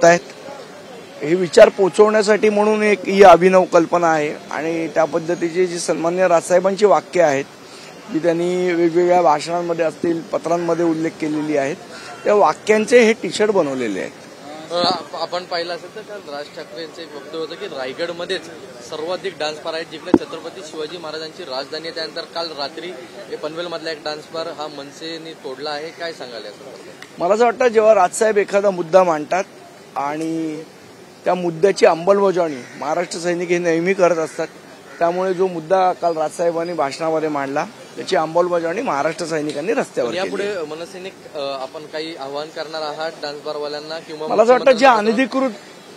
आहेत हे विचार पोचवण्यासाठी म्हणून एक ही अभिनव कल्पना आहे आणि त्या पद्धतीची जी सन्मान्य राजसाहेबांची वाक्य आहेत जी त्यांनी वेगवेगळ्या भाषणांमध्ये असतील पत्रांमध्ये उल्लेख केलेली आहेत त्या वाक्यांचे हे टी शर्ट बनवलेले आहेत। आपण पाहिलं असेल तर काल राज ठाकरे यांचं एक वक्तव्य होतं की रायगडमध्येच सर्वाधिक डान्स बार आहेत जिकडे छत्रपती शिवाजी महाराजांची राजधानी आहे। त्यानंतर काल रात्री पनवेलमधला एक डान्स बार हा मनसेने तोडला आहे, काय सांगाल यासंदर्भात? मला असं वाटतं जेव्हा राजसाहेब एखादा मुद्दा मांडतात आणि त्या मुद्द्याची अंमलबजावणी महाराष्ट्र सैनिक हे नेहमी करत असतात, त्यामुळे जो मुद्दा काल राजसाहेबांनी भाषणामध्ये मांडला त्याची अंमलबजावणी महाराष्ट्र सैनिकांनी रस्त्यावर यापुढे मनसेनिक आपण काही आवाहन करणार आहात डान्स बारवाल्यांना किंवा? मला असं वाटतं जे अनधिकृत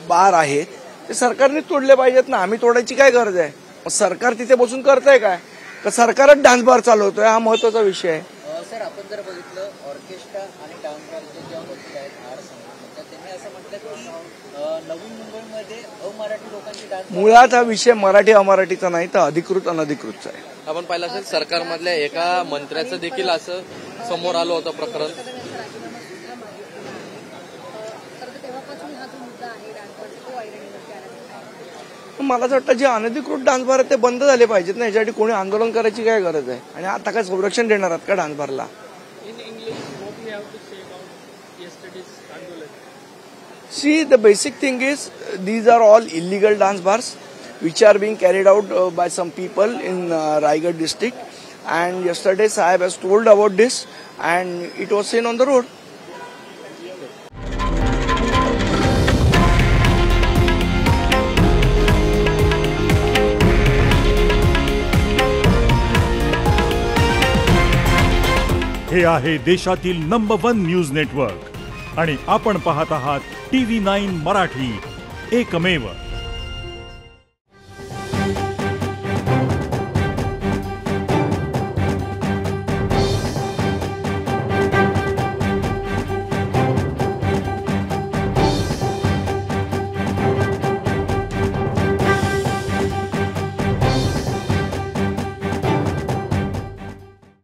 बार आहेत ते सरकारने तोडले पाहिजेत ना, आम्ही तोडायची काय गरज आहे? सरकार तिथे बसून करतंय काय का सरकारच डान्स बार चालवतोय हा महत्वाचा विषय आहे। सर आपण जर बघितलं ऑर्केस्ट्रा आणि डान्स बारचे ज्या वकील आहेत आर संघ त्यांनी असं म्हटलं की नवी मुंबईमध्ये अमराठी लोकांची डान्स मुळात हा विषय मराठी अमराठीचा नाही तर अधिकृत अनधिकृतचा आहे। आपण पाहिलं असेल सरकारमधल्या एका मंत्र्याचं देखील असं समोर आलं होतं प्रकरण। मला असं वाटतं जे अनधिकृत डान्स बार आहेत ते बंद झाले पाहिजेत ना, याच्यासाठी कोणी आंदोलन करायची काय गरज आहे? आणि आता काय संरक्षण देणार आहात का डान्स बारला? See, the basic thing is these are all illegal dance bars which are being carried out by some people in Raigad district, and yesterday Sahib has told about this and it was seen on the road. हे आहे देशातील number 1 news network आणि आपण पाहत आहात TV9 Marathi, एकमेव।